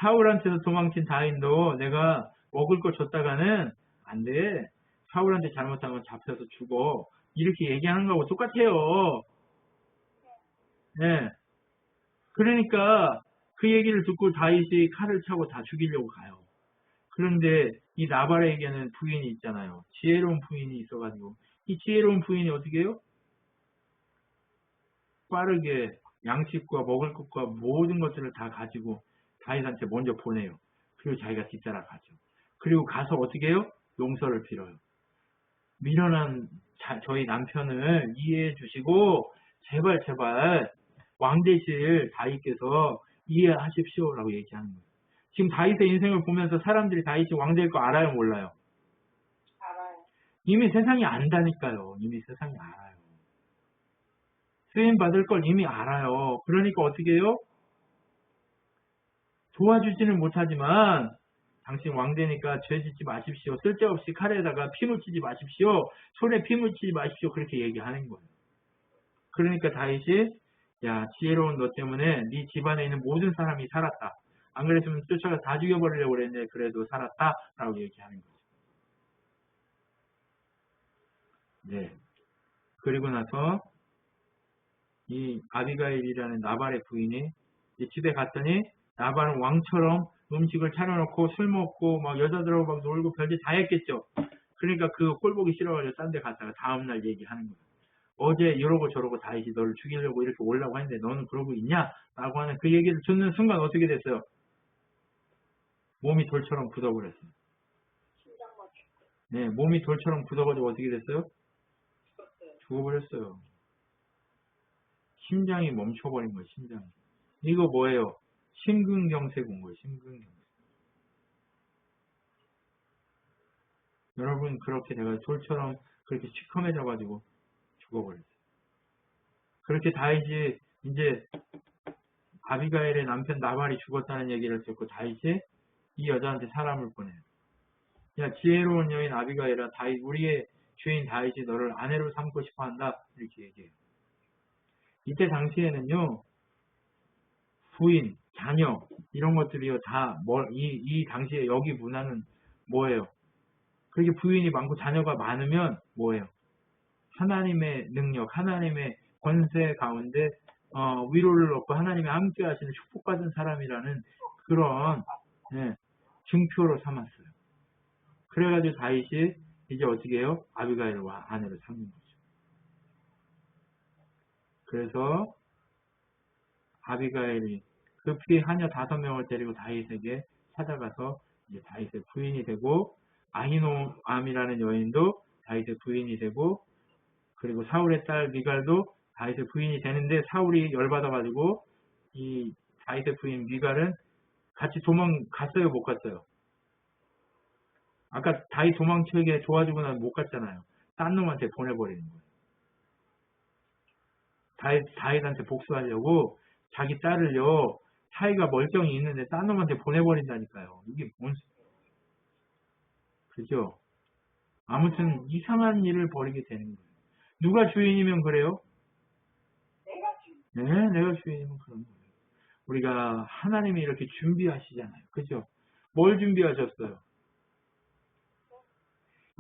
사울한테서 도망친 다윗도 내가 먹을 걸 줬다가는 안 돼. 사울한테 잘못하면 잡혀서 죽어. 이렇게 얘기하는 거하고 똑같아요. 네. 그러니까 그 얘기를 듣고 다윗이 칼을 차고 다 죽이려고 가요. 그런데 이 나발에게는 부인이 있잖아요. 지혜로운 부인이 있어가지고 이 지혜로운 부인이 어떻게 해요? 빠르게 양식과 먹을 것과 모든 것들을 다 가지고 다윗한테 먼저 보내요. 그리고 자기가 뒤따라가죠. 그리고 가서 어떻게 해요? 용서를 빌어요. 미련한 저희 남편을 이해해 주시고 제발 왕 되실 다윗께서 이해하십시오라고 얘기하는 거예요. 지금 다윗의 인생을 보면서 사람들이 다윗이 왕 될 거 알아요, 몰라요? 알아요. 이미 세상이 안다니까요. 이미 세상이 알아요. 쓰임 받을 걸 이미 알아요. 그러니까 어떻게 해요? 도와주지는 못하지만 당신 왕 되니까 죄 짓지 마십시오. 쓸데없이 칼에다가 피 묻히지 마십시오. 손에 피 묻히지 마십시오. 그렇게 얘기하는 거예요. 그러니까 다윗이 야, 지혜로운 너 때문에 네 집안에 있는 모든 사람이 살았다. 안 그랬으면 쫓아가 다 죽여버리려고 그랬는데 그래도 살았다. 라고 얘기하는 거죠. 네. 그리고 나서 이 아비가일이라는 나발의 부인이 집에 갔더니 나발은 왕처럼 음식을 차려놓고 술 먹고 막 여자들하고 막 놀고 별짓 다 했겠죠. 그러니까 그 꼴 보기 싫어가지고 딴 데 갔다가 다음날 얘기하는 거예요. 어제 이러고 저러고 다윗이 너를 죽이려고 이렇게 오려고 했는데 너는 그러고 있냐? 라고 하는 그 얘기를 듣는 순간 어떻게 됐어요? 몸이 돌처럼 굳어버렸어요. 네, 몸이 돌처럼 굳어가지고 어떻게 됐어요? 죽어버렸어요. 심장이 멈춰버린 거예요, 심장이. 이거 뭐예요? 심근경색 온 거예요, 심근경색. 여러분, 그렇게 내가 돌처럼 그렇게 시커매져가지고 죽어버렸어요. 그렇게 다윗이 이제 아비가일의 남편 나발이 죽었다는 얘기를 듣고 다윗이 이 여자한테 사람을 보내요. 야, 지혜로운 여인 아비가일아, 다윗, 우리의 주인 다윗이 너를 아내로 삼고 싶어 한다. 이렇게 얘기해요. 이때 당시에는요, 부인, 자녀, 이런 것들이요, 다, 이 당시에 여기 문화는 뭐예요? 그렇게 부인이 많고 자녀가 많으면 뭐예요? 하나님의 능력, 하나님의 권세 가운데, 위로를 얻고 하나님이 함께 하시는 축복받은 사람이라는 그런, 증표로 삼았어요. 그래가지고 다윗이 이제 어떻게 해요? 아비가일을 아내로 삼는 거죠. 그래서 아비가일이 급히 하녀 5명을 데리고 다윗에게 찾아가서 이제 다윗의 부인이 되고, 아히노암이라는 여인도 다윗의 부인이 되고, 그리고 사울의 딸 미갈도 다윗의 부인이 되는데, 사울이 열받아가지고 이 다윗의 부인 미갈은 같이 도망갔어요, 못 갔어요? 아까 다윗 도망치게 도와주고 나면 못 갔잖아요. 딴 놈한테 보내버리는 거예요. 다윗한테 복수하려고 자기 딸을요, 사이가 멀쩡히 있는데 딴 놈한테 보내버린다니까요. 이게 뭔, 그죠? 아무튼 이상한 일을 벌이게 되는 거예요. 누가 주인이면 그래요? 네, 내가 주인이면 그런 거예요. 우리가 하나님이 이렇게 준비하시잖아요. 그죠? 뭘 준비하셨어요?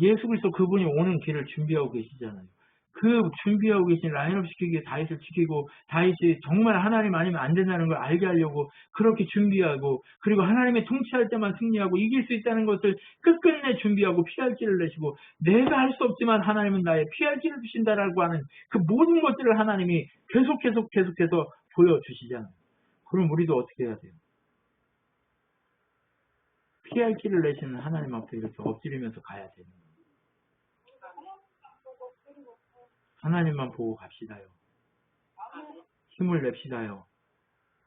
예수 그리스도 그분이 오는 길을 준비하고 계시잖아요. 그 준비하고 계신 라인업 시키기 위해 다윗을 지키고, 다윗이 정말 하나님 아니면 안 된다는 걸 알게 하려고 그렇게 준비하고, 그리고 하나님의 통치할 때만 승리하고 이길 수 있다는 것을 끝끝내 준비하고 피할 길을 내시고, 내가 할 수 없지만 하나님은 나의 피할 길을 주신다라고 하는 그 모든 것들을 하나님이 계속해서 보여주시잖아요. 그럼 우리도 어떻게 해야 돼요? 피할 길을 내시는 하나님 앞에 이렇게 엎드리면서 가야 되는 거예요. 하나님만 보고 갑시다요. 힘을 냅시다요.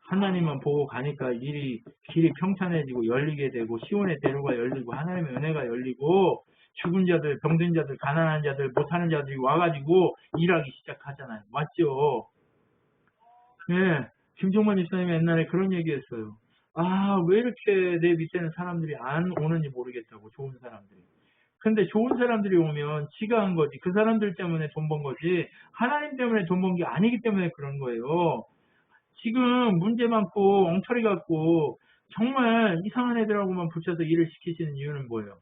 하나님만 보고 가니까 길이 평탄해지고 열리게 되고, 시온의 대로가 열리고, 하나님의 은혜가 열리고, 죽은 자들, 병든 자들, 가난한 자들, 못하는 자들이 와가지고 일하기 시작하잖아요. 맞죠? 예, 김종만 집사님이 옛날에 그런 얘기했어요. 아, 왜 이렇게 내 밑에는 사람들이 안 오는지 모르겠다고, 좋은 사람들이. 근데 좋은 사람들이 오면 지가 한 거지. 그 사람들 때문에 돈 번 거지. 하나님 때문에 돈 번 게 아니기 때문에 그런 거예요. 지금 문제 많고 엉터리 같고 정말 이상한 애들하고만 붙여서 일을 시키시는 이유는 뭐예요?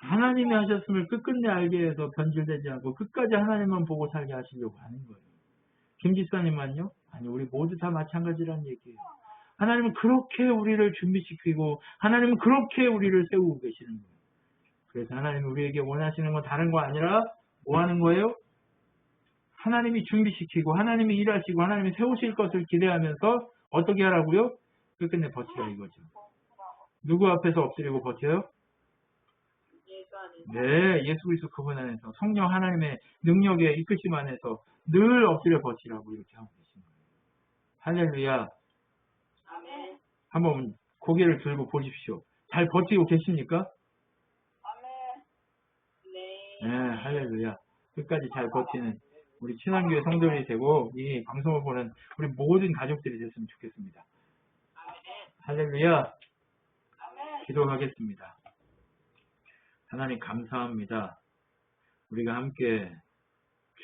하나님이 하셨음을 끝끝내 알게 해서 변질되지 않고 끝까지 하나님만 보고 살게 하시려고 하는 거예요. 김 집사님만요? 아니, 우리 모두 다 마찬가지라는 얘기예요. 하나님은 그렇게 우리를 준비시키고, 하나님은 그렇게 우리를 세우고 계시는 거예요. 그래서 하나님이 우리에게 원하시는 건 다른 거 아니라 뭐 하는 거예요? 하나님이 준비시키고, 하나님이 일하시고, 하나님이 세우실 것을 기대하면서 어떻게 하라고요? 끝끝내 버티라 이거죠. 누구 앞에서 엎드리고 버텨요? 네, 예수 그리스도 그분 안에서, 성령 하나님의 능력에 이끄심 안에서 늘 엎드려 버티라고 이렇게 하고 계신 거예요. 할렐루야. 한번 고개를 들고 보십시오. 잘 버티고 계십니까? 네, 할렐루야. 끝까지 잘 버티는 우리 친환교회 성도들이 되고, 이 방송을 보는 우리 모든 가족들이 됐으면 좋겠습니다. 할렐루야. 기도하겠습니다. 하나님 감사합니다. 우리가 함께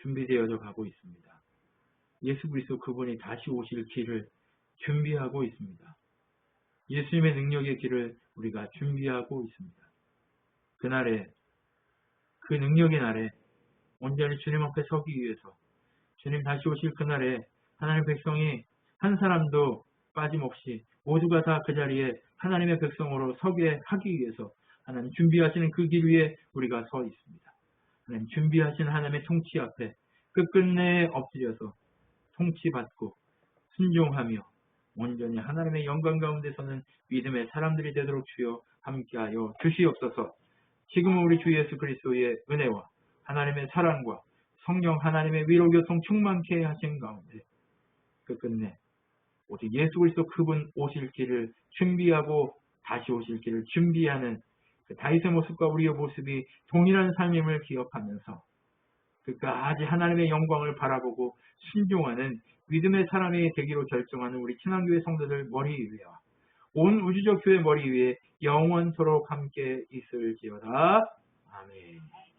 준비되어져 가고 있습니다. 예수 그리스도 그분이 다시 오실 길을 준비하고 있습니다. 예수님의 능력의 길을 우리가 준비하고 있습니다. 그날에, 그 능력의 날에 온전히 주님 앞에 서기 위해서, 주님 다시 오실 그날에 하나님의 백성이 한 사람도 빠짐없이 모두가 다 그 자리에 하나님의 백성으로 서게 하기 위해서 하나님 준비하시는 그 길 위에 우리가 서 있습니다. 하나님 준비하신 하나님의 통치 앞에 끝끝내 엎드려서 통치받고 순종하며 온전히 하나님의 영광 가운데서는 믿음의 사람들이 되도록 주여 함께하여 주시옵소서. 지금은 우리 주 예수 그리스도의 은혜와 하나님의 사랑과 성령 하나님의 위로교통 충만케 하신 가운데 끝끝내 오직 예수 그리스도 그분 오실 길을 준비하고 다시 오실 길을 준비하는 그 다윗의 모습과 우리의 모습이 동일한 삶임을 기억하면서 끝까지 하나님의 영광을 바라보고 순종하는 믿음의 사람이 되기로 결정하는 우리 친환교회 성도들 머리 위에와 온 우주적 교회 머리 위에 영원토록 함께 있을지어다. 아멘.